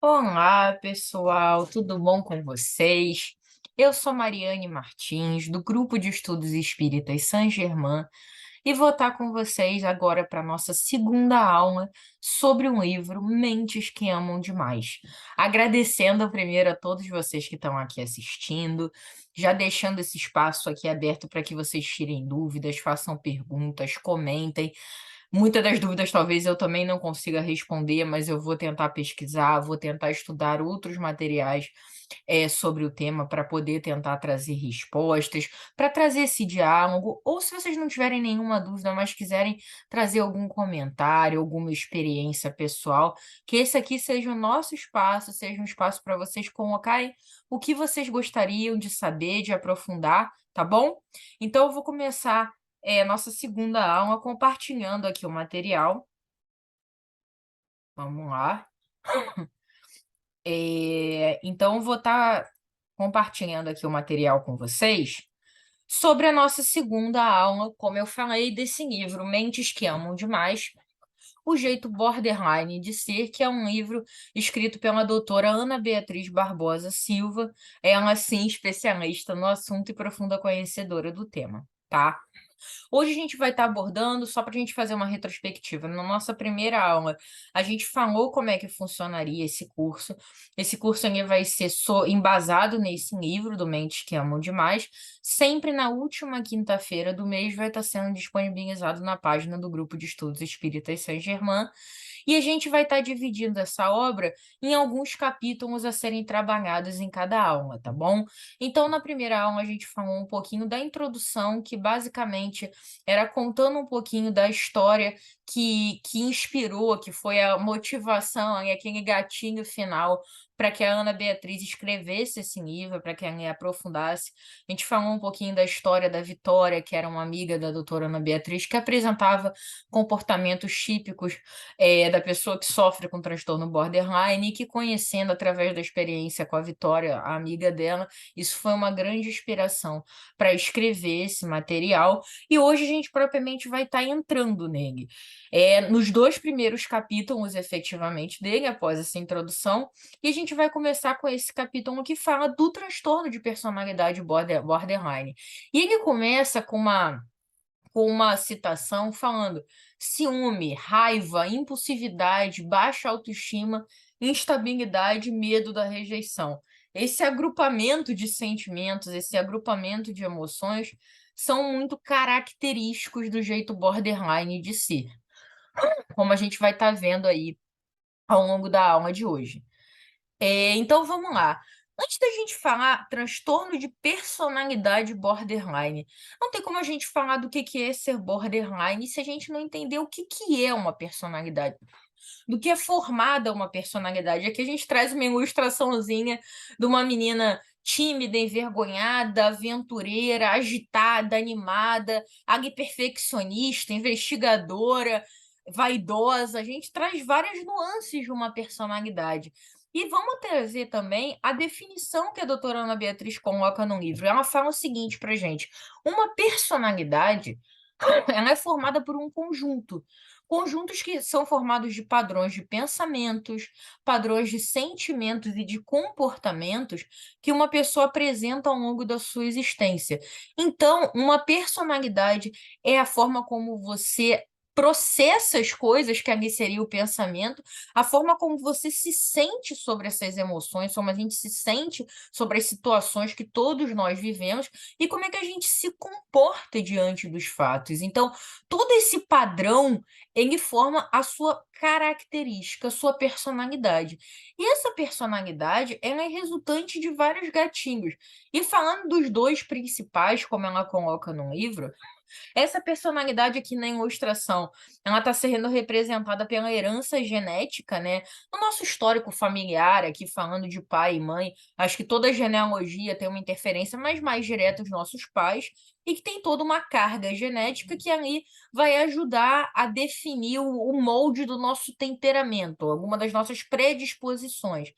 Olá, pessoal, tudo bom com vocês? Eu sou Mariane Martins, do Grupo de Estudos Espíritas Saint-Germain, e vou estar com vocês agora para a nossa segunda aula sobre um livro, Mentes que Amam Demais. Agradecendo primeiro a todos vocês que estão aqui assistindo, já deixando esse espaço aqui aberto para que vocês tirem dúvidas, façam perguntas, comentem. Muitas das dúvidas talvez eu também não consiga responder, mas eu vou tentar pesquisar, vou tentar estudar outros materiais sobre o tema para poder tentar trazer respostas, para trazer esse diálogo, ou se vocês não tiverem nenhuma dúvida, mas quiserem trazer algum comentário, alguma experiência pessoal, que esse aqui seja o nosso espaço, seja um espaço para vocês colocarem o que vocês gostariam de saber, de aprofundar, tá bom? Então eu vou começar nossa segunda aula compartilhando aqui o material. Vamos lá. Então, eu vou estar compartilhando aqui o material com vocês sobre a nossa segunda aula, como eu falei, desse livro, Mentes que Amam Demais, O Jeito Borderline de Ser, que é um livro escrito pela doutora Ana Beatriz Barbosa Silva, ela, sim, especialista no assunto e profunda conhecedora do tema, tá? Hoje a gente vai estar abordando, só para a gente fazer uma retrospectiva, na nossa primeira aula, a gente falou como é que funcionaria esse curso. Esse curso ele vai ser embasado nesse livro do Mentes que Amam Demais. Sempre na última quinta-feira do mês vai estar sendo disponibilizado na página do Grupo de Estudos Espíritas Saint-Germain. E a gente vai estar dividindo essa obra em alguns capítulos a serem trabalhados em cada aula, tá bom? Então, na primeira aula, a gente falou um pouquinho da introdução, que basicamente era contando um pouquinho da história que inspirou, que foi a motivação, e aquele gatinho final para que a Ana Beatriz escrevesse esse livro, para que ela aprofundasse. A gente falou um pouquinho da história da Vitória, que era uma amiga da doutora Ana Beatriz, que apresentava comportamentos típicos da pessoa que sofre com transtorno borderline, e que, conhecendo através da experiência com a Vitória, a amiga dela, isso foi uma grande inspiração para escrever esse material, e hoje a gente propriamente vai estar entrando nele. Nos dois primeiros capítulos, efetivamente, dele, após essa introdução, e a gente vai começar com esse capítulo que fala do transtorno de personalidade borderline. E ele começa com uma citação falando: ciúme, raiva, impulsividade, baixa autoestima, instabilidade, medo da rejeição. Esse agrupamento de sentimentos, esse agrupamento de emoções são muito característicos do jeito borderline de ser, como a gente vai estar vendo aí ao longo da aula de hoje. Então vamos lá. Antes da gente falar transtorno de personalidade borderline, não tem como a gente falar do que é ser borderline se a gente não entender o que é uma personalidade, do que é formada uma personalidade. Aqui a gente traz uma ilustraçãozinha de uma menina tímida, envergonhada, aventureira, agitada, animada, perfeccionista, investigadora, vaidosa. A gente traz várias nuances de uma personalidade. E vamos trazer também a definição que a doutora Ana Beatriz coloca no livro. Ela fala o seguinte para gente: uma personalidade, ela é formada por um conjunto. Conjuntos que são formados de padrões de pensamentos, padrões de sentimentos e de comportamentos que uma pessoa apresenta ao longo da sua existência. Então, uma personalidade é a forma como você processa as coisas, que ali seria o pensamento, a forma como você se sente sobre essas emoções, como a gente se sente sobre as situações que todos nós vivemos, e como é que a gente se comporta diante dos fatos. Então, todo esse padrão, ele forma a sua característica, a sua personalidade. E essa personalidade, ela é resultante de vários gatilhos. E falando dos dois principais, como ela coloca no livro, essa personalidade aqui na ilustração, ela está sendo representada pela herança genética, né? No nosso histórico familiar, aqui falando de pai e mãe, acho que toda genealogia tem uma interferência, mas mais direta os nossos pais, e que tem toda uma carga genética que ali vai ajudar a definir o molde do nosso temperamento, alguma das nossas predisposições.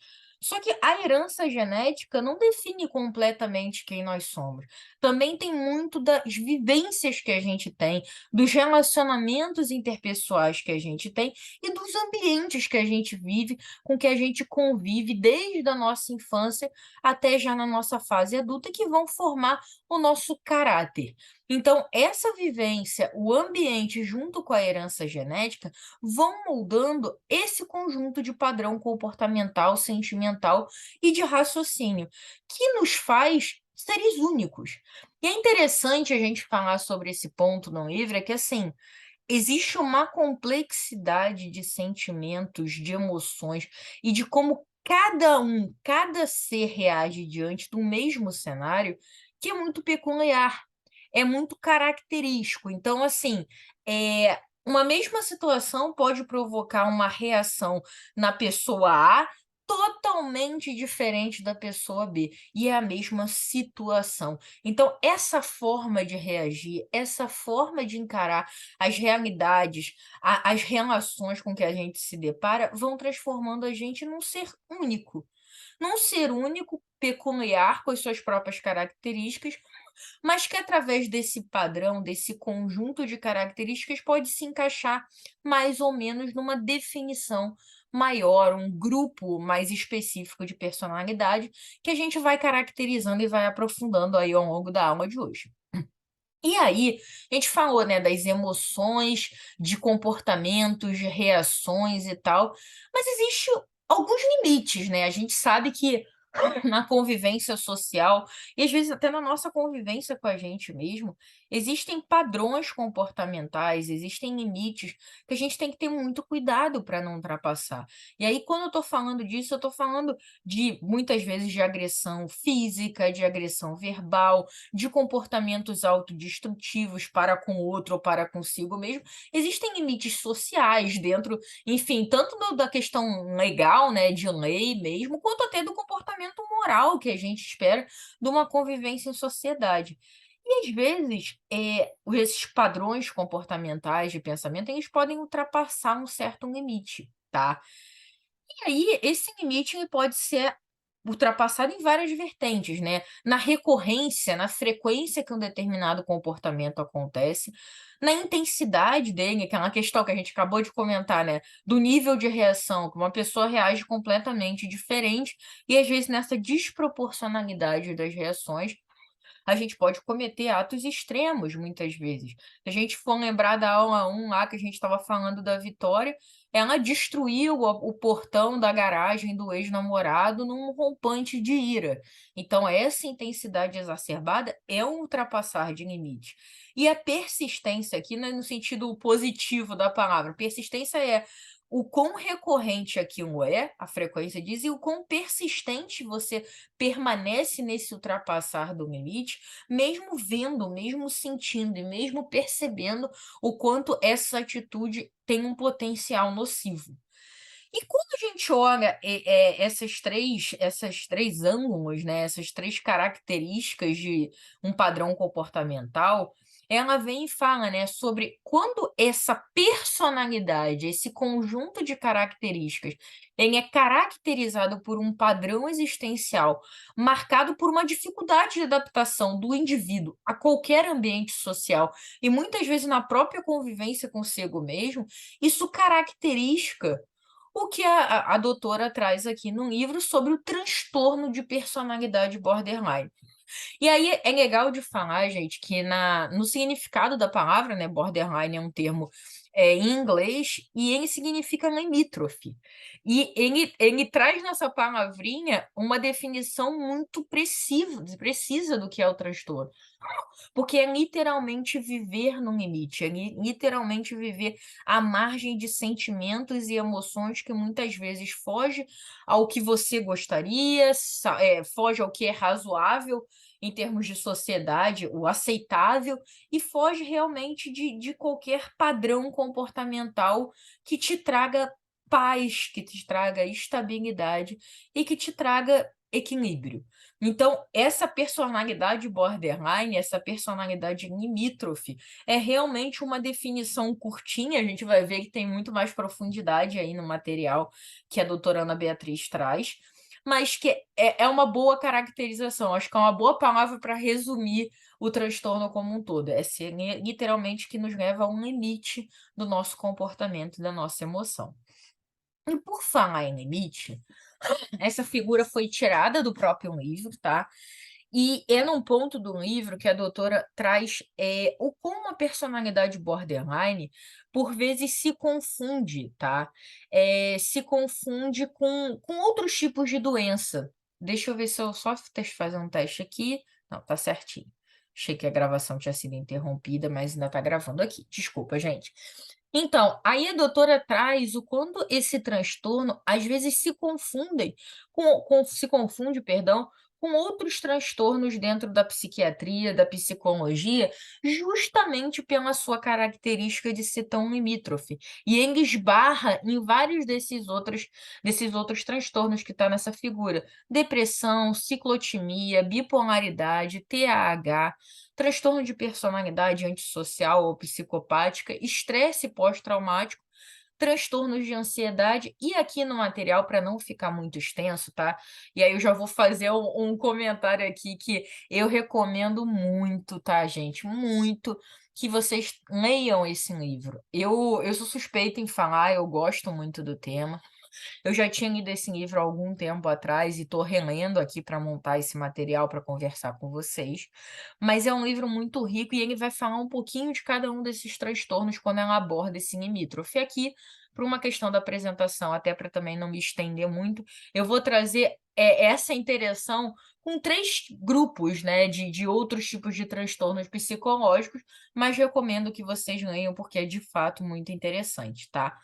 Só que a herança genética não define completamente quem nós somos. Também tem muito das vivências que a gente tem, dos relacionamentos interpessoais que a gente tem e dos ambientes que a gente vive, com que a gente convive desde a nossa infância até já na nossa fase adulta, que vão formar o nosso caráter. Então, essa vivência, o ambiente junto com a herança genética vão moldando esse conjunto de padrão comportamental, sentimental e de raciocínio, que nos faz seres únicos. E é interessante a gente falar sobre esse ponto no livro, é que assim, existe uma complexidade de sentimentos, de emoções e de como cada ser reage diante do mesmo cenário, que é muito peculiar, é muito característico. Então, assim, uma mesma situação pode provocar uma reação na pessoa A totalmente diferente da pessoa B, e é a mesma situação. Então, essa forma de reagir, essa forma de encarar as realidades, as relações com que a gente se depara, vão transformando a gente num ser único. Num ser único, peculiar, com as suas próprias características, mas que através desse padrão, desse conjunto de características, pode se encaixar mais ou menos numa definição maior, um grupo mais específico de personalidade, que a gente vai caracterizando e vai aprofundando aí ao longo da aula de hoje. E aí, a gente falou, né, das emoções, de comportamentos, de reações e tal, mas existe alguns limites, né? A gente sabe que na convivência social e às vezes até na nossa convivência com a gente mesmo, existem padrões comportamentais, existem limites que a gente tem que ter muito cuidado para não ultrapassar. E aí, quando eu estou falando disso, eu estou falando de muitas vezes de agressão física, de agressão verbal, de comportamentos autodestrutivos para com o outro ou para consigo mesmo. Existem limites sociais dentro, enfim, tanto da questão legal, né, de lei mesmo, quanto até do comportamento moral que a gente espera de uma convivência em sociedade. E às vezes, esses padrões comportamentais de pensamento, eles podem ultrapassar um certo limite, tá? E aí, esse limite ele pode ser ultrapassado em várias vertentes, né? Na recorrência, na frequência que um determinado comportamento acontece, na intensidade dele, aquela questão que a gente acabou de comentar, né? Do nível de reação, que uma pessoa reage completamente diferente, e às vezes nessa desproporcionalidade das reações, a gente pode cometer atos extremos muitas vezes. Se a gente for lembrar da aula 1 lá que a gente estava falando da Vitória, ela destruiu o portão da garagem do ex-namorado num rompante de ira. Então essa intensidade exacerbada é um ultrapassar de limite. E a persistência aqui não é no sentido positivo da palavra, persistência é o quão recorrente aquilo é, a frequência diz, e o quão persistente você permanece nesse ultrapassar do limite, mesmo vendo, mesmo sentindo e mesmo percebendo o quanto essa atitude tem um potencial nocivo. E quando a gente olha, essas três ângulos, né, essas 3 características de um padrão comportamental, ela vem e fala, né, sobre quando essa personalidade, esse conjunto de características, ele é caracterizado por um padrão existencial, marcado por uma dificuldade de adaptação do indivíduo a qualquer ambiente social e muitas vezes na própria convivência consigo mesmo, isso caracteriza o que a doutora traz aqui no livro sobre o transtorno de personalidade borderline. E aí é legal de falar, gente, que no significado da palavra, né, borderline é um termo em inglês e ele significa limítrofe. E ele traz nessa palavrinha uma definição muito precisa do que é o transtorno. Porque é literalmente viver no limite, é literalmente viver à margem de sentimentos e emoções que muitas vezes foge ao que você gostaria, foge ao que é razoável em termos de sociedade, o aceitável, e foge realmente de qualquer padrão comportamental que te traga paz, que te traga estabilidade e que te traga equilíbrio. Então, essa personalidade borderline, essa personalidade limítrofe, é realmente uma definição curtinha, a gente vai ver que tem muito mais profundidade aí no material que a doutora Ana Beatriz traz, mas que é uma boa caracterização. Acho que é uma boa palavra para resumir o transtorno como um todo. É ser literalmente que nos leva a um limite do nosso comportamento, da nossa emoção. E por falar em limite, essa figura foi tirada do próprio livro, tá? E é num ponto do livro que a doutora traz, o como a personalidade borderline, por vezes, se confunde, tá, se confunde com outros tipos de doença. Deixa eu ver se eu só fazer um teste aqui. Não, tá certinho. Achei que a gravação tinha sido interrompida, mas ainda tá gravando aqui. Desculpa, gente. Então, aí a doutora traz o quanto esse transtorno, às vezes, se confunde, perdão, com outros transtornos dentro da psiquiatria, da psicologia, justamente pela sua característica de ser tão limítrofe. E ele esbarra em vários desses outros transtornos que está nessa figura: depressão, ciclotimia, bipolaridade, TAH, transtorno de personalidade antissocial ou psicopática, estresse pós-traumático, transtornos de ansiedade. E aqui no material, para não ficar muito extenso, tá? E aí eu já vou fazer um comentário aqui que eu recomendo muito, tá, gente? Muito que vocês leiam esse livro. Eu sou suspeita em falar, eu gosto muito do tema. Eu já tinha lido esse livro há algum tempo atrás e estou relendo aqui para montar esse material para conversar com vocês. Mas é um livro muito rico e ele vai falar um pouquinho de cada um desses transtornos quando ela aborda esse limítrofe. Aqui, por uma questão da apresentação, até para também não me estender muito, eu vou trazer essa interação com três grupos, né, de outros tipos de transtornos psicológicos, mas recomendo que vocês leiam porque é de fato muito interessante, tá?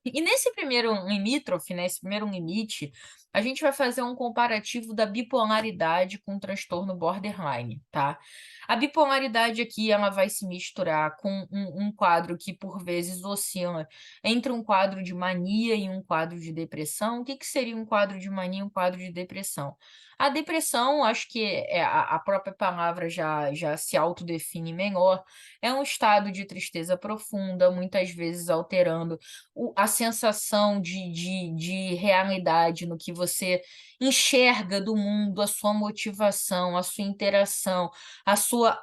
E nesse primeiro limítrofe, né, esse primeiro limite, a gente vai fazer um comparativo da bipolaridade com o transtorno borderline, tá? A bipolaridade aqui, ela vai se misturar com um quadro que, por vezes, oscila entre um quadro de mania e um quadro de depressão. O que que seria um quadro de mania e um quadro de depressão? A depressão, acho que a própria palavra já se autodefine melhor, é um estado de tristeza profunda, muitas vezes alterando a sensação de realidade no que você enxerga do mundo, a sua motivação, a sua interação,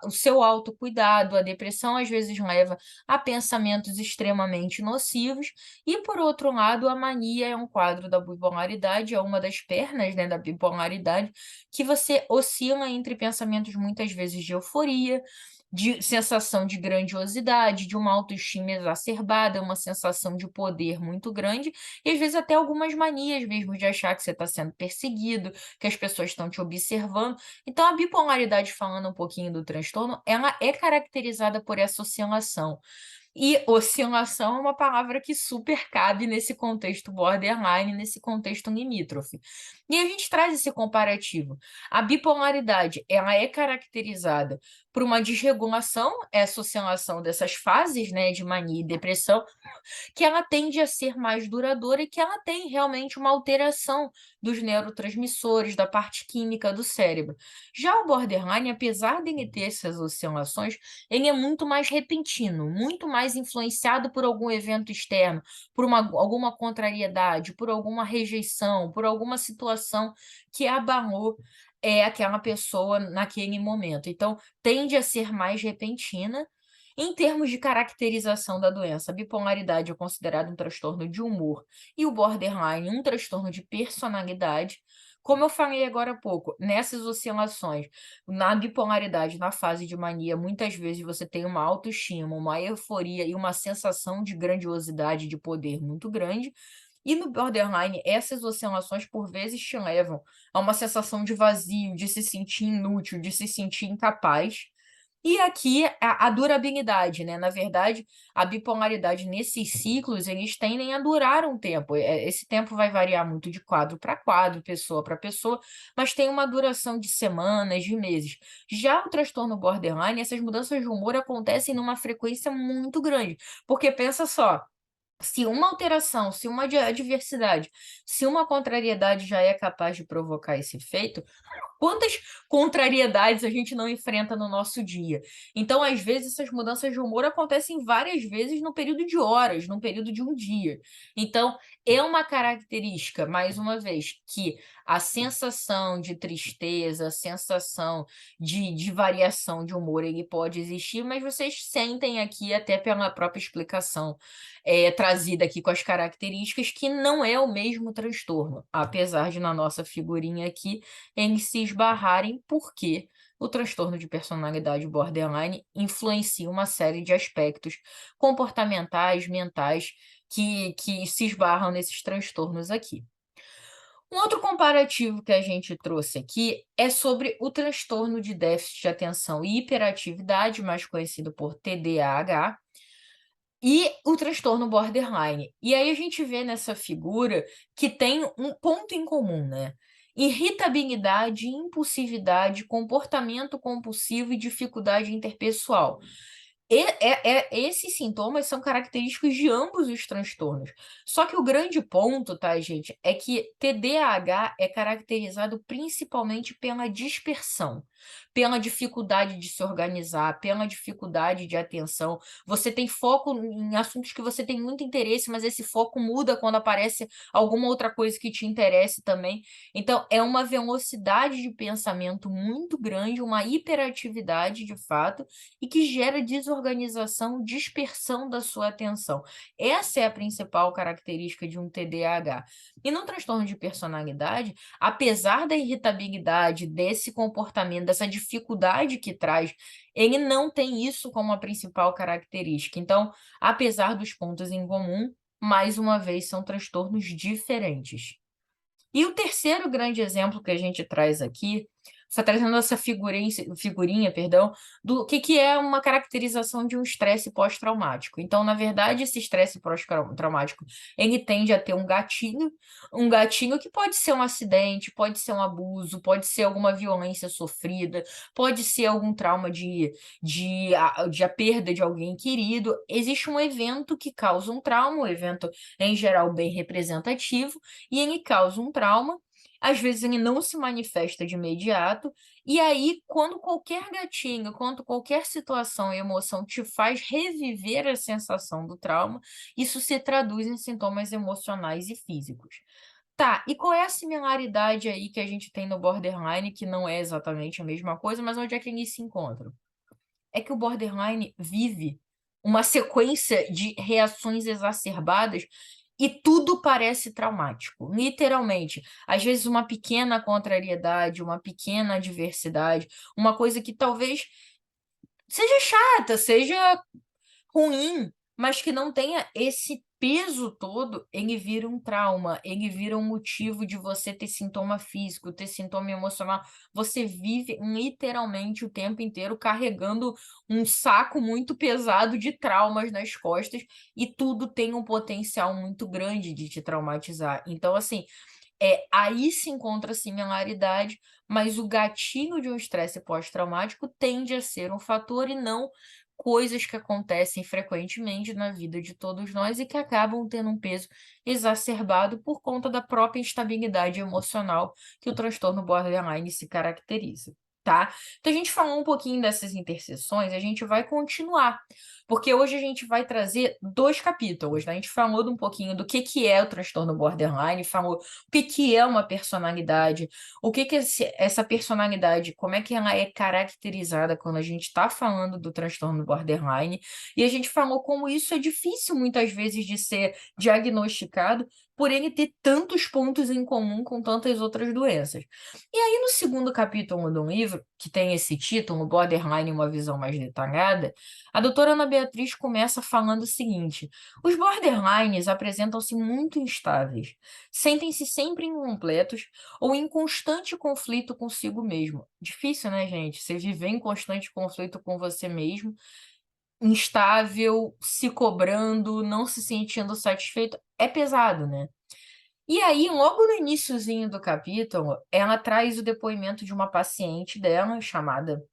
o seu autocuidado. A depressão às vezes leva a pensamentos extremamente nocivos, e por outro lado, a mania é um quadro da bipolaridade, é uma das pernas, né, da bipolaridade, que você oscila entre pensamentos muitas vezes de euforia, de sensação de grandiosidade, de uma autoestima exacerbada, uma sensação de poder muito grande, e às vezes até algumas manias mesmo de achar que você está sendo perseguido, que as pessoas estão te observando. Então, a bipolaridade, falando um pouquinho do transtorno, ela é caracterizada por essa oscilação. E oscilação é uma palavra que super cabe nesse contexto borderline, nesse contexto limítrofe. E a gente traz esse comparativo. A bipolaridade, ela é caracterizada por uma desregulação, essa oscilação dessas fases, né, de mania e depressão, que ela tende a ser mais duradoura e que ela tem realmente uma alteração dos neurotransmissores, da parte química do cérebro. Já o borderline, apesar dele ter essas oscilações, ele é muito mais repentino, muito mais influenciado por algum evento externo, por alguma contrariedade, por alguma rejeição, por alguma situação que abalou aquela pessoa naquele momento. Então, tende a ser mais repentina. Em termos de caracterização da doença, a bipolaridade é considerado um transtorno de humor e o borderline um transtorno de personalidade. Como eu falei agora há pouco, nessas oscilações, na bipolaridade, na fase de mania, muitas vezes você tem uma autoestima, uma euforia e uma sensação de grandiosidade, de poder muito grande. E no borderline, essas oscilações por vezes te levam a uma sensação de vazio, de se sentir inútil, de se sentir incapaz. E aqui a durabilidade, né, na verdade, a bipolaridade nesses ciclos, eles tendem a durar um tempo, esse tempo vai variar muito de quadro para quadro, pessoa para pessoa, mas tem uma duração de semanas, de meses. Já o transtorno borderline, essas mudanças de humor acontecem numa frequência muito grande, porque pensa só, se uma alteração, se adversidade, se uma contrariedade já é capaz de provocar esse efeito, Quantas contrariedades a gente não enfrenta no nosso dia? Então, às vezes, essas mudanças de humor acontecem várias vezes no período de horas, num período de um dia. Então, é uma característica, mais uma vez, que a sensação de tristeza, a sensação de variação de humor, ele pode existir, mas vocês sentem aqui, até pela própria explicação trazida aqui com as características, que não é o mesmo transtorno, apesar de na nossa figurinha aqui eles se esbarrarem, porque o transtorno de personalidade borderline influencia uma série de aspectos comportamentais, mentais, que se esbarram nesses transtornos aqui. Um outro comparativo que a gente trouxe aqui é sobre o transtorno de déficit de atenção e hiperatividade, mais conhecido por TDAH, e o transtorno borderline. E aí a gente vê nessa figura que tem um ponto em comum, né? Irritabilidade, impulsividade, comportamento compulsivo e dificuldade interpessoal. Esses sintomas são característicos de ambos os transtornos. Só que o grande ponto, tá, gente, é que TDAH é caracterizado principalmente pela dispersão, pela dificuldade de se organizar, pela dificuldade de atenção. Você tem foco em assuntos que você tem muito interesse, mas esse foco muda quando aparece alguma outra coisa que te interesse também. Então, é uma velocidade de pensamento muito grande, uma hiperatividade de fato, e que gera desorganização, dispersão da sua atenção. Essa é a principal característica de um TDAH. E no transtorno de personalidade, apesar da irritabilidade, desse comportamento, dessa dificuldade que traz, ele não tem isso como a principal característica. Então, apesar dos pontos em comum, mais uma vez, são transtornos diferentes. E o terceiro grande exemplo que a gente traz aqui, está trazendo essa figurinha, perdão, do que é uma caracterização de um estresse pós-traumático. Então, na verdade, esse estresse pós-traumático, ele tende a ter um gatilho que pode ser um acidente, pode ser um abuso, pode ser alguma violência sofrida, pode ser algum trauma de a perda de alguém querido. Existe um evento que causa um trauma, um evento, em geral, bem representativo, e ele causa um trauma, às vezes ele não se manifesta de imediato, e aí, quando qualquer gatilho, quando qualquer situação e emoção te faz reviver a sensação do trauma, isso se traduz em sintomas emocionais e físicos. Tá, e qual é a similaridade aí que a gente tem no borderline, que não é exatamente a mesma coisa, mas onde é que eles se encontram? É que o borderline vive uma sequência de reações exacerbadas e tudo parece traumático, literalmente. Às vezes, uma pequena contrariedade, uma pequena adversidade, uma coisa que talvez seja chata, seja ruim, mas que não tenha esse peso todo, ele vira um trauma, ele vira um motivo de você ter sintoma físico, ter sintoma emocional. Você vive literalmente o tempo inteiro carregando um saco muito pesado de traumas nas costas e tudo tem um potencial muito grande de te traumatizar. Então, assim, aí se encontra a similaridade, mas o gatilho de um estresse pós-traumático tende a ser um fator e não coisas que acontecem frequentemente na vida de todos nós e que acabam tendo um peso exacerbado por conta da própria instabilidade emocional que o transtorno borderline se caracteriza, tá? Então a gente falou um pouquinho dessas interseções, a gente vai continuar, porque hoje a gente vai trazer 2 capítulos, né? A gente falou de um pouquinho do que é o transtorno borderline, falou o que é uma personalidade, o que essa personalidade, como é que ela é caracterizada quando a gente está falando do transtorno borderline, e a gente falou como isso é difícil muitas vezes de ser diagnosticado por ele ter tantos pontos em comum com tantas outras doenças. E aí, no segundo capítulo do livro, que tem esse título, Borderline, uma visão mais detalhada, a doutora Ana Beatriz começa falando o seguinte: os borderlines apresentam-se muito instáveis, sentem-se sempre incompletos ou em constante conflito consigo mesmo. Difícil, né, gente? Você viver em constante conflito com você mesmo, instável, se cobrando, não se sentindo satisfeito, é pesado, né? E aí, logo no iniciozinho do capítulo, ela traz o depoimento de uma paciente dela, chamada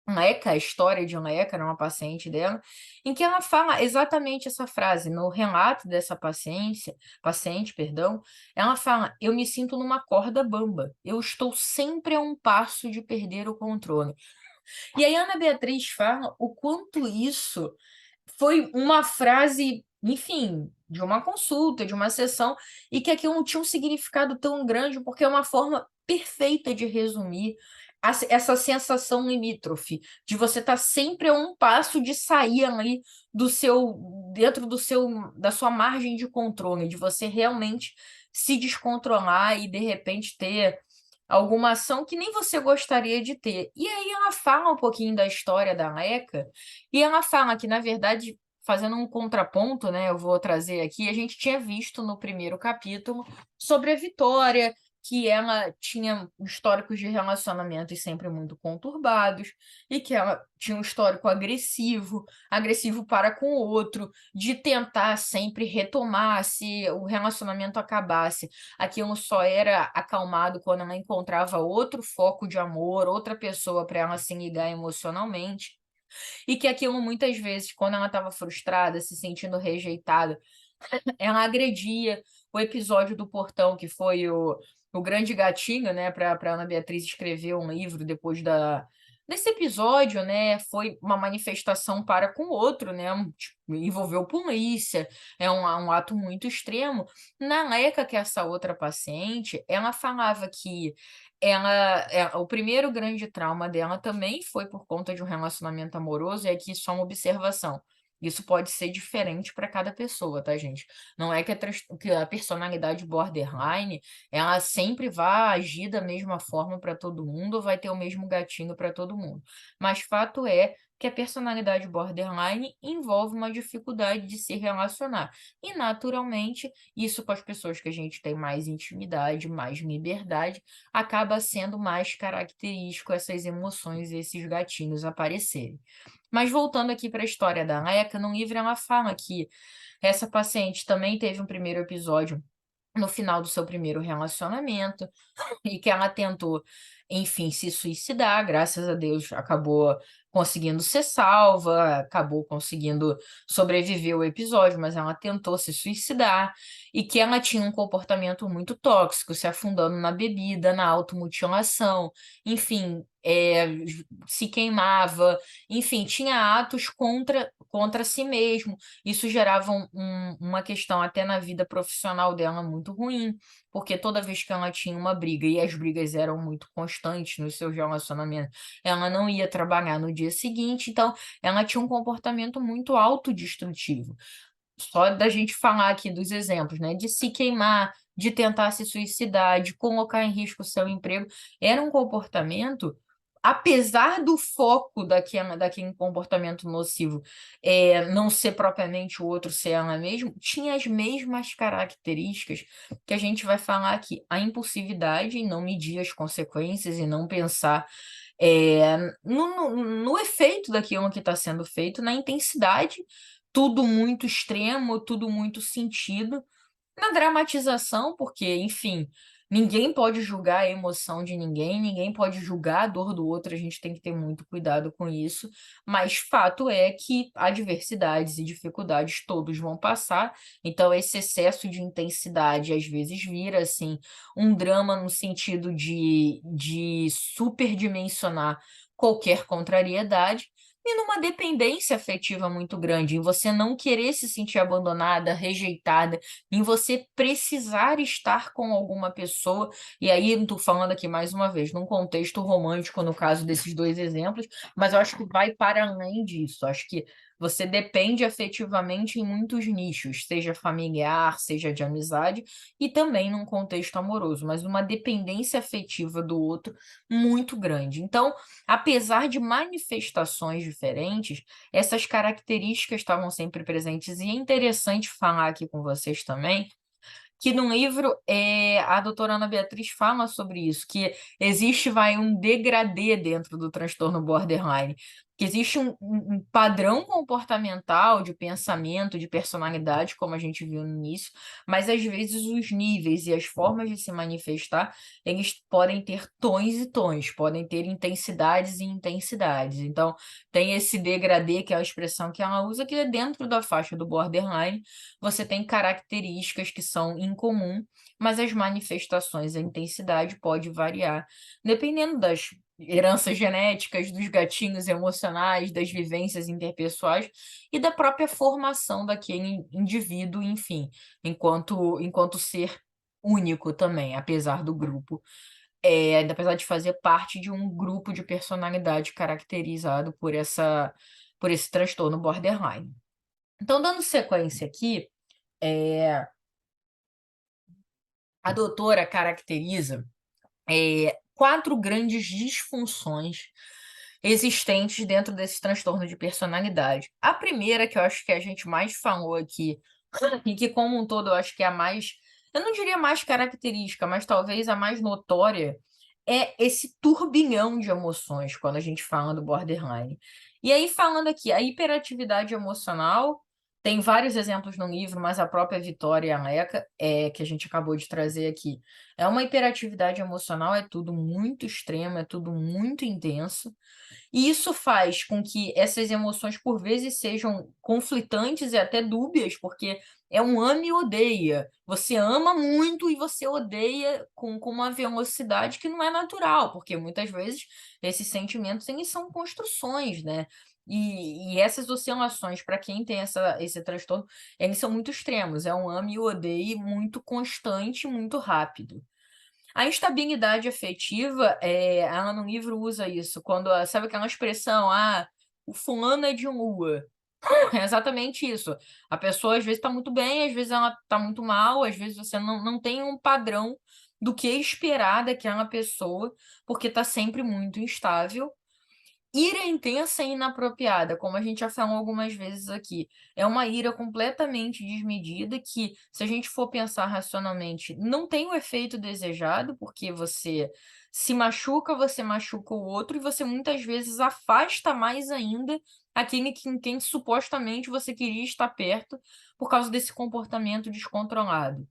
Leca, a história de Leca, era uma paciente dela, em que ela fala exatamente essa frase. No relato dessa paciente, perdão, ela fala: "Eu me sinto numa corda bamba, eu estou sempre a um passo de perder o controle". E aí a Ana Beatriz fala o quanto isso foi uma frase, enfim, de uma consulta, de uma sessão, e que aquilo não tinha um significado tão grande, porque é uma forma perfeita de resumir essa sensação limítrofe, de você estar sempre a um passo de sair ali do seu dentro do seu da sua margem de controle, de você realmente se descontrolar e, de repente, ter alguma ação que nem você gostaria de ter. E aí ela fala um pouquinho da história da Leca, e ela fala que, na verdade, fazendo um contraponto, né, eu vou trazer aqui, a gente tinha visto no primeiro capítulo sobre a Vitória, que ela tinha históricos de relacionamentos sempre muito conturbados, e que ela tinha um histórico agressivo, agressivo para com o outro, de tentar sempre retomar, se o relacionamento acabasse, aquilo só era acalmado quando ela encontrava outro foco de amor, outra pessoa para ela se ligar emocionalmente. E que aquilo muitas vezes, quando ela estava frustrada, se sentindo rejeitada, ela agredia. O episódio do portão, que foi o grande gatinho, né, para Ana Beatriz escrever um livro depois desse episódio, né, foi uma manifestação para com o outro, né, tipo, envolveu polícia, é um ato muito extremo. Na Leca, que é essa outra paciente, ela falava que o primeiro grande trauma dela também foi por conta de um relacionamento amoroso, e aqui só uma observação: isso pode ser diferente para cada pessoa, tá, gente? Não é que a personalidade borderline, ela sempre vai agir da mesma forma para todo mundo ou vai ter o mesmo gatinho para todo mundo. Mas fato é que a personalidade borderline envolve uma dificuldade de se relacionar. E, naturalmente, isso com as pessoas que a gente tem mais intimidade, mais liberdade, acaba sendo mais característico essas emoções e esses gatinhos aparecerem. Mas voltando aqui para a história da Aleca, no livro ela fala que essa paciente também teve um primeiro episódio no final do seu primeiro relacionamento, e que ela tentou, enfim, se suicidar, graças a Deus acabou conseguindo ser salva, acabou conseguindo sobreviver ao episódio, mas ela tentou se suicidar, e que ela tinha um comportamento muito tóxico, se afundando na bebida, na automutilação, enfim, se queimava, enfim, tinha atos contra si mesmo. Isso gerava uma questão até na vida profissional dela muito ruim, porque toda vez que ela tinha uma briga, e as brigas eram muito constantes nos seus relacionamentos, ela não ia trabalhar no dia seguinte, então ela tinha um comportamento muito autodestrutivo. Só da gente falar aqui dos exemplos, né, de se queimar, de tentar se suicidar, de colocar em risco o seu emprego, era um comportamento, apesar do foco daquele comportamento nocivo, não ser propriamente o outro, ser ela mesma, tinha as mesmas características que a gente vai falar aqui: a impulsividade em não medir as consequências e não pensar, no efeito daquilo que está sendo feito, na intensidade, tudo muito extremo, tudo muito sentido. Na dramatização, porque, enfim, ninguém pode julgar a emoção de ninguém, ninguém pode julgar a dor do outro, a gente tem que ter muito cuidado com isso, mas fato é que adversidades e dificuldades todos vão passar, então esse excesso de intensidade às vezes vira, assim, um drama no sentido de superdimensionar qualquer contrariedade, e numa dependência afetiva muito grande, em você não querer se sentir abandonada, rejeitada, em você precisar estar com alguma pessoa, e aí não estou falando aqui mais uma vez num contexto romântico, no caso desses 2 exemplos, mas eu acho que vai para além disso, acho que você depende afetivamente em muitos nichos, seja familiar, seja de amizade, e também num contexto amoroso, mas uma dependência afetiva do outro muito grande. Então, apesar de manifestações diferentes, essas características estavam sempre presentes, e é interessante falar aqui com vocês também, que no livro, a doutora Ana Beatriz fala sobre isso, que existe, vai, um degradê dentro do transtorno borderline, que existe um padrão comportamental de pensamento, de personalidade, como a gente viu no início, mas às vezes os níveis e as formas de se manifestar, eles podem ter tons e tons, podem ter intensidades e intensidades. Então, tem esse degradê, que é a expressão que ela usa, que é dentro da faixa do borderline, você tem características que são incomum, mas as manifestações, a intensidade pode variar, dependendo das heranças genéticas, dos gatinhos emocionais, das vivências interpessoais e da própria formação daquele indivíduo, enfim, enquanto ser único também, apesar do grupo, apesar de fazer parte de um grupo de personalidade caracterizado por esse transtorno borderline. Então, dando sequência aqui, a doutora caracteriza quatro grandes disfunções existentes dentro desse transtorno de personalidade. A primeira, que eu acho que a gente mais falou aqui, e que, como um todo, eu acho que é a mais, eu não diria mais característica, mas talvez a mais notória, é esse turbilhão de emoções quando a gente fala do borderline. E aí, falando aqui, a hiperatividade emocional. Tem vários exemplos no livro, mas a própria Vitória Aleca, que a gente acabou de trazer aqui, é uma hiperatividade emocional, é tudo muito extremo, é tudo muito intenso. E isso faz com que essas emoções, por vezes, sejam conflitantes e até dúbias, porque é um ama e odeia. Você ama muito e você odeia com uma velocidade que não é natural, porque muitas vezes esses sentimentos eles são construções, né? E essas oscilações, para quem tem esse transtorno, eles são muito extremos. É um ame e odeie muito constante, muito rápido. A instabilidade afetiva, ela no livro usa isso, quando, sabe aquela expressão, o fulano é de lua. É exatamente isso. A pessoa às vezes está muito bem, às vezes ela está muito mal, às vezes você não tem um padrão do que esperar daquela pessoa, porque está sempre muito instável. Ira intensa e inapropriada, como a gente já falou algumas vezes aqui, é uma ira completamente desmedida que, se a gente for pensar racionalmente, não tem o efeito desejado, porque você machuca o outro e você muitas vezes afasta mais ainda aquele em quem supostamente você queria estar perto por causa desse comportamento descontrolado.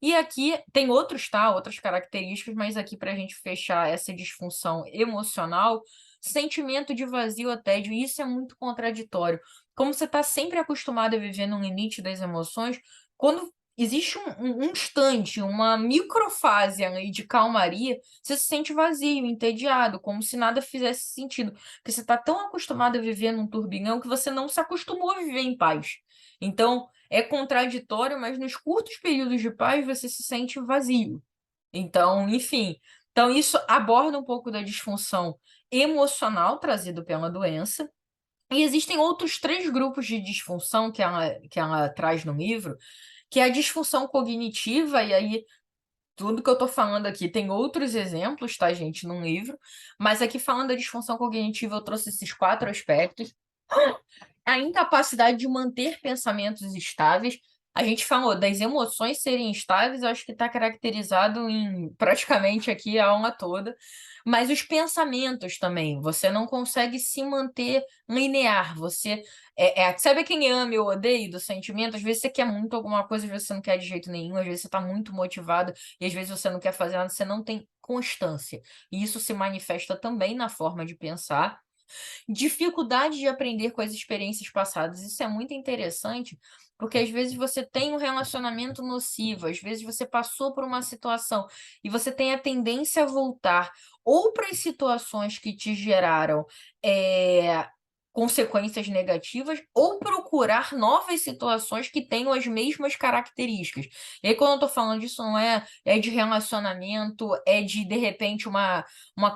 E aqui tem outros, tá? Outras características, mas aqui para a gente fechar essa disfunção emocional, sentimento de vazio a tédio, e isso é muito contraditório. Como você está sempre acostumado a viver no limite das emoções, quando existe um instante, uma microfase ali de calmaria, você se sente vazio, entediado, como se nada fizesse sentido. Porque você está tão acostumado a viver num turbilhão que você não se acostumou a viver em paz. Então, é contraditório, mas nos curtos períodos de paz você se sente vazio. Então, enfim. Então, isso aborda um pouco da disfunção emocional trazida pela doença. E existem outros três grupos de disfunção que ela traz no livro, que é a disfunção cognitiva, e aí tudo que eu estou falando aqui tem outros exemplos, tá, gente, no livro, mas aqui falando da disfunção cognitiva, eu trouxe esses quatro aspectos. A incapacidade de manter pensamentos estáveis. A gente falou das emoções serem estáveis, eu acho que está caracterizado em praticamente aqui a aula toda, mas os pensamentos também, você não consegue se manter linear, sabe quem ama ou odeia do sentimento? Às vezes você quer muito alguma coisa, às vezes você não quer de jeito nenhum, às vezes você está muito motivado e às vezes você não quer fazer nada, você não tem constância. E isso se manifesta também na forma de pensar. Dificuldade de aprender com as experiências passadas. Isso é muito interessante, porque às vezes você tem um relacionamento nocivo, às vezes você passou por uma situação e você tem a tendência a voltar ou para as situações que te geraram consequências negativas ou procurar novas situações que tenham as mesmas características. E aí, quando eu estou falando disso, não é de relacionamento, é de repente, uma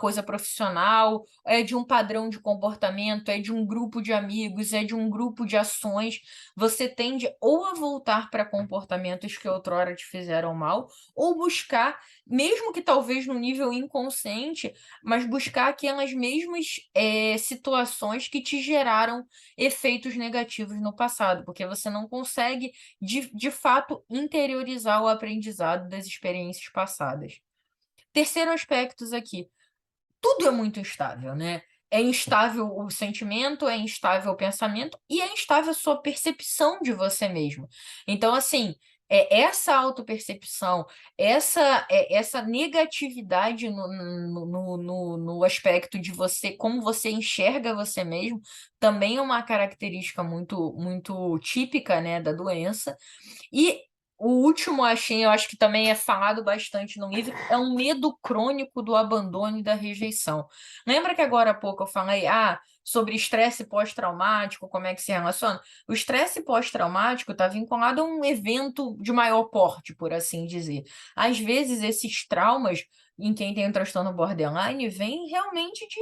coisa profissional, é de um padrão de comportamento, é de um grupo de amigos, é de um grupo de ações. Você tende ou a voltar para comportamentos que outrora te fizeram mal, ou buscar, mesmo que talvez no nível inconsciente, mas buscar aquelas mesmas situações que te geraram efeitos negativos no passado, porque você não consegue, de fato, interiorizar o aprendizado das experiências passadas. Terceiro aspecto aqui, tudo é muito instável, né? é instável o sentimento, é instável o pensamento e é instável a sua percepção de você mesmo. Então, assim, essa autopercepção, essa negatividade no aspecto de você, como você enxerga você mesmo, também é uma característica muito típica, né, da doença. E o último, assim, eu acho que também é falado bastante no livro, é um medo crônico do abandono e da rejeição. Lembra que agora há pouco eu falei, sobre estresse pós-traumático, como é que se relaciona? O estresse pós-traumático está vinculado a um evento de maior porte, por assim dizer. Às vezes, esses traumas em quem tem o transtorno borderline vêm realmente de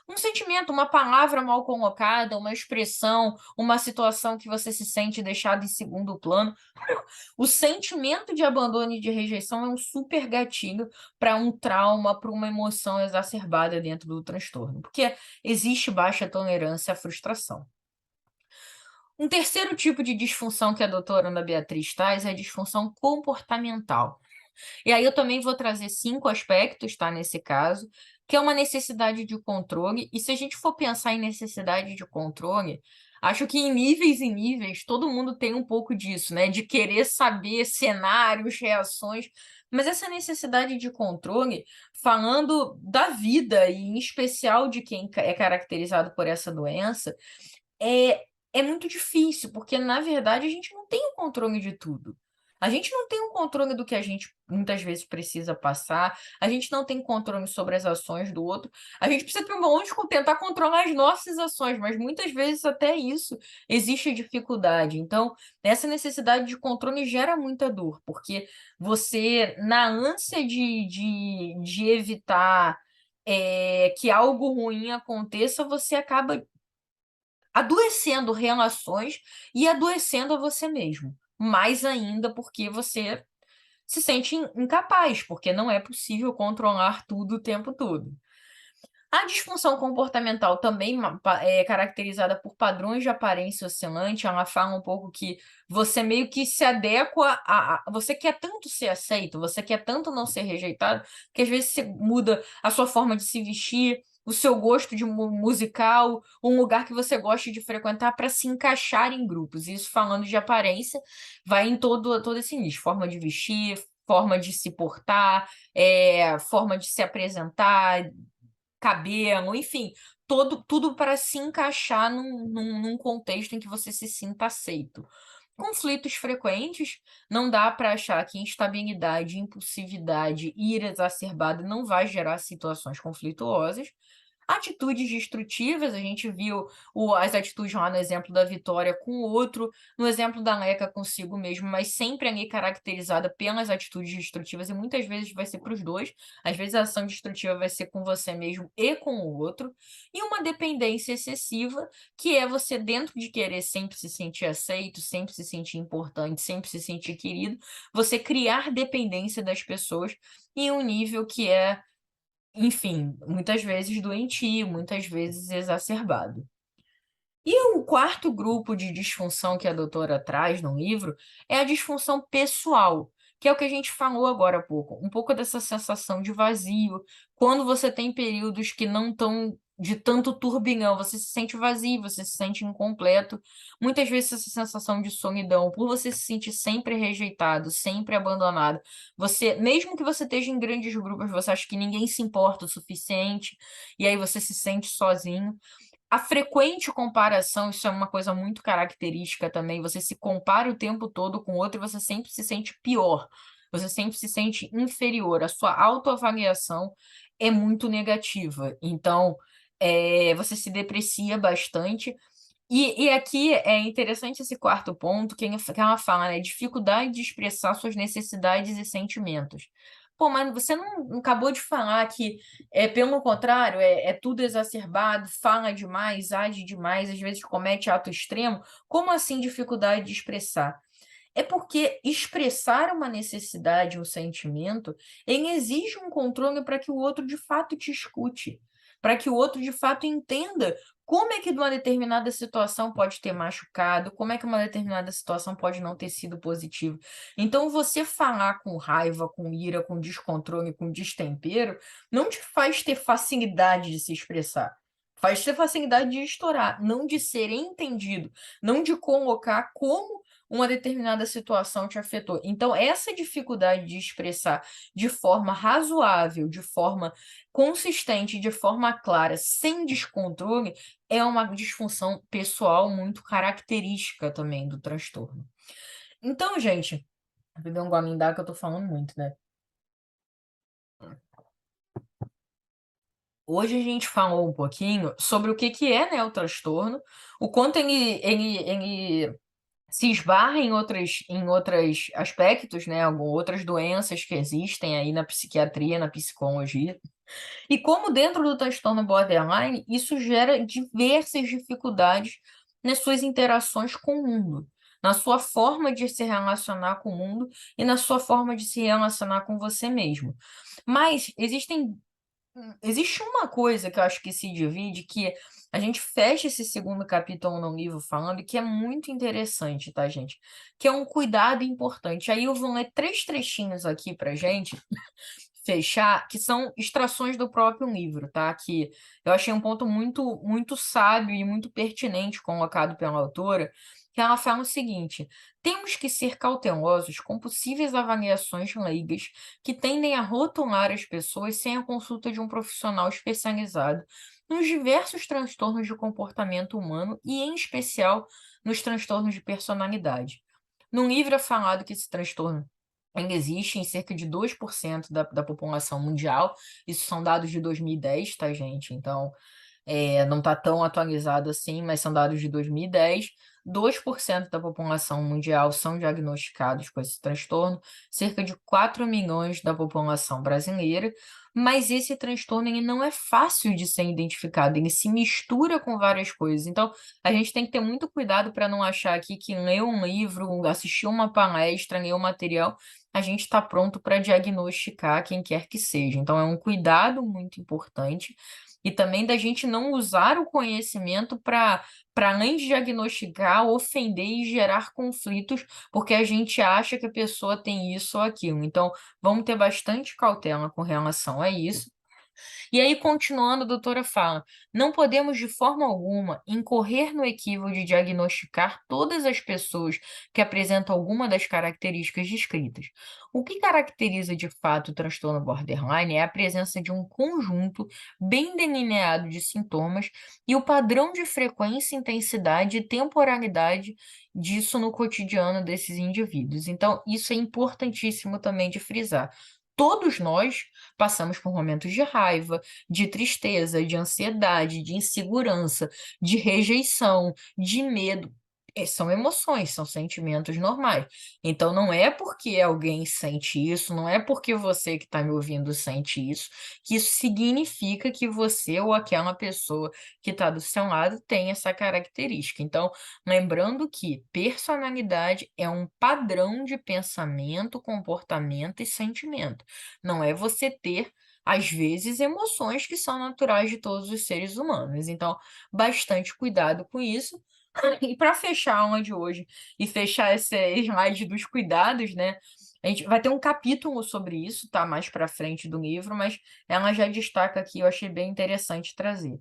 um sentimento, uma palavra mal colocada, uma expressão, uma situação que você se sente deixado em segundo plano. O sentimento de abandono e de rejeição é um super gatilho para um trauma, para uma emoção exacerbada dentro do transtorno, porque existe baixa tolerância à frustração. Um terceiro tipo de disfunção que a doutora Ana Beatriz traz é a disfunção comportamental. E aí eu também vou trazer 5 aspectos, tá, nesse caso, que é uma necessidade de controle, e se a gente for pensar em necessidade de controle, acho que em níveis, todo mundo tem um pouco disso, né, de querer saber cenários, reações, mas essa necessidade de controle, falando da vida e em especial de quem é caracterizado por essa doença, é é muito difícil, porque na verdade a gente não tem o controle de tudo. A gente não tem o controle do que a gente muitas vezes precisa passar, a gente não tem controle sobre as ações do outro, a gente precisa pelo menos tentar controlar as nossas ações, mas muitas vezes até isso existe dificuldade. Então, essa necessidade de controle gera muita dor, porque você, na ânsia de evitar, que algo ruim aconteça, você acaba adoecendo relações e adoecendo a você mesmo. Mais ainda porque você se sente incapaz, porque não é possível controlar tudo o tempo todo. A disfunção comportamental também é caracterizada por padrões de aparência oscilante. Ela fala um pouco que você meio que se adequa você quer tanto ser aceito, você quer tanto não ser rejeitado, que às vezes você muda a sua forma de se vestir, o seu gosto de musical, um lugar que você goste de frequentar para se encaixar em grupos. Isso falando de aparência, vai em todo esse nicho, forma de vestir, forma de se portar, forma de se apresentar, cabelo, enfim, tudo para se encaixar num contexto em que você se sinta aceito. Conflitos frequentes, não dá para achar que instabilidade, impulsividade, ira exacerbada não vai gerar situações conflituosas. Atitudes destrutivas, a gente viu as atitudes lá no exemplo da Vitória com o outro, no exemplo da Leca consigo mesmo, mas sempre ali caracterizada pelas atitudes destrutivas, e muitas vezes vai ser para os dois. Às vezes a ação destrutiva vai ser com você mesmo e com o outro. E uma dependência excessiva, que é você, dentro de querer sempre se sentir aceito, sempre se sentir importante, sempre se sentir querido, você criar dependência das pessoas em um nível que é, enfim, muitas vezes doentio, muitas vezes exacerbado. E o quarto grupo de disfunção que a doutora traz no livro é a disfunção pessoal, que é o que a gente falou agora há pouco, um pouco dessa sensação de vazio, quando você tem períodos que não estão de tanto turbilhão, você se sente vazio, você se sente incompleto. Muitas vezes essa sensação de solidão, por você se sentir sempre rejeitado, sempre abandonado, você, mesmo que você esteja em grandes grupos, você acha que ninguém se importa o suficiente, e aí você se sente sozinho. A frequente comparação, isso é uma coisa muito característica também, você se compara o tempo todo com o outro e você sempre se sente pior, você sempre se sente inferior, a sua autoavaliação é muito negativa, então, você se deprecia bastante. E aqui é interessante esse quarto ponto que ela fala, né, dificuldade de expressar suas necessidades e sentimentos. Pô, mas você não acabou de falar que, pelo contrário, é tudo exacerbado, fala demais, age demais, às vezes comete ato extremo. Como assim dificuldade de expressar? É porque expressar uma necessidade, um sentimento, ele exige um controle para que o outro de fato te escute, para que o outro de fato entenda como é que uma determinada situação pode ter machucado, como é que uma determinada situação pode não ter sido positiva. Então, você falar com raiva, com ira, com descontrole, com destempero, não te faz ter facilidade de se expressar. Faz ter facilidade de estourar, não de ser entendido, não de colocar como uma determinada situação te afetou. Então, essa dificuldade de expressar de forma razoável, de forma consistente, de forma clara, sem descontrole, é uma disfunção pessoal muito característica também do transtorno. Então, gente, vou beber um golinho d'água que eu tô falando muito, né? Hoje a gente falou um pouquinho sobre o que que é, né, o transtorno, o quanto ele se esbarra em outros aspectos, né, outras doenças que existem aí na psiquiatria, na psicologia, e como dentro do transtorno borderline isso gera diversas dificuldades nas suas interações com o mundo, na sua forma de se relacionar com o mundo e na sua forma de se relacionar com você mesmo. Mas existe uma coisa que eu acho que se divide, que a gente fecha esse segundo capítulo no livro falando, que é muito interessante, tá, gente? Que é um cuidado importante. Aí eu vou ler 3 trechinhos aqui pra gente fechar, que são extrações do próprio livro, tá? Que eu achei um ponto muito, muito sábio e muito pertinente colocado pela autora, que ela fala o seguinte: temos que ser cautelosos com possíveis avaliações leigas que tendem a rotular as pessoas sem a consulta de um profissional especializado nos diversos transtornos de comportamento humano e, em especial, nos transtornos de personalidade. No livro é falado que esse transtorno ainda existe em cerca de 2% da população mundial. Isso são dados de 2010, tá, gente? Então, não está tão atualizado assim, mas são dados de 2010. 2% da população mundial são diagnosticados com esse transtorno, cerca de 4 milhões da população brasileira, mas esse transtorno ele não é fácil de ser identificado, ele se mistura com várias coisas. Então, a gente tem que ter muito cuidado para não achar aqui que ler um livro, assistir uma palestra, ler um material, a gente está pronto para diagnosticar quem quer que seja. Então, é um cuidado muito importante e também da gente não usar o conhecimento para além de diagnosticar, ofender e gerar conflitos, porque a gente acha que a pessoa tem isso ou aquilo. Então, vamos ter bastante cautela com relação a isso. E aí, continuando, a doutora fala: não podemos de forma alguma incorrer no equívoco de diagnosticar todas as pessoas que apresentam alguma das características descritas. O que caracteriza de fato o transtorno borderline é a presença de um conjunto bem delineado de sintomas e o padrão de frequência, intensidade e temporalidade disso no cotidiano desses indivíduos. Então, isso é importantíssimo também de frisar. Todos nós passamos por momentos de raiva, de tristeza, de ansiedade, de insegurança, de rejeição, de medo. São emoções, são sentimentos normais. Então, não é porque alguém sente isso, não é porque você que está me ouvindo sente isso, que isso significa que você ou aquela pessoa que está do seu lado tem essa característica. Então, lembrando que personalidade é um padrão de pensamento, comportamento e sentimento. Não é você ter às vezes, emoções que são naturais de todos os seres humanos. Então, bastante cuidado com isso. E para fechar a aula de hoje e fechar esse slide dos cuidados, né? A gente vai ter um capítulo sobre isso, tá? Mais para frente do livro, mas ela já destaca aqui, eu achei bem interessante trazer.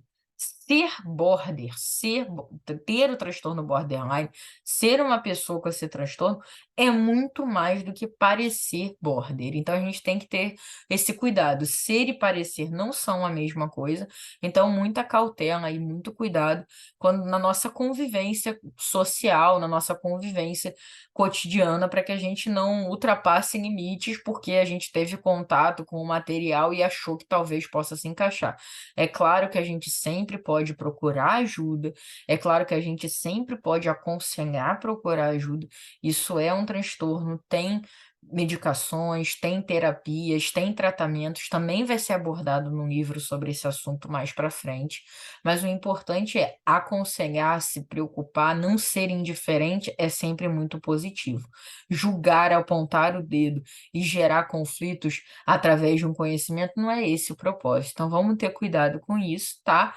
Ter o transtorno borderline, ser uma pessoa com esse transtorno, é muito mais do que parecer border. Então, a gente tem que ter esse cuidado. Ser e parecer não são a mesma coisa, então muita cautela e muito cuidado quando na nossa convivência social, na nossa convivência cotidiana, para que a gente não ultrapasse limites porque a gente teve contato com o material e achou que talvez possa se encaixar. É claro que a gente sempre pode procurar ajuda, é claro que a gente sempre pode aconselhar procurar ajuda. Isso é um transtorno, tem medicações, tem terapias, tem tratamentos, também vai ser abordado no livro sobre esse assunto mais para frente, mas o importante é aconselhar, se preocupar, não ser indiferente é sempre muito positivo. Julgar, apontar o dedo e gerar conflitos através de um conhecimento não é esse o propósito. Então vamos ter cuidado com isso, tá?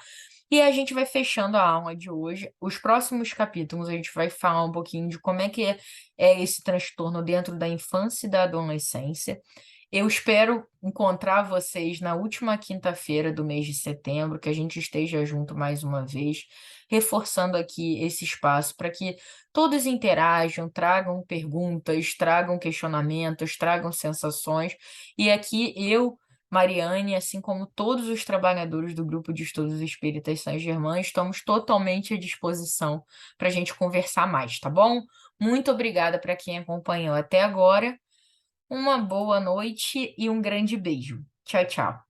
E a gente vai fechando a aula de hoje. Os próximos capítulos a gente vai falar um pouquinho de como é que é esse transtorno dentro da infância e da adolescência. Eu espero encontrar vocês na última quinta-feira do mês de setembro, que a gente esteja junto mais uma vez, reforçando aqui esse espaço para que todos interajam, tragam perguntas, tragam questionamentos, tragam sensações. E aqui eu, Mariane, assim como todos os trabalhadores do Grupo de Estudos Espíritas Saint-Germain, estamos totalmente à disposição para a gente conversar mais, tá bom? Muito obrigada para quem acompanhou até agora. Uma boa noite e um grande beijo. Tchau, tchau.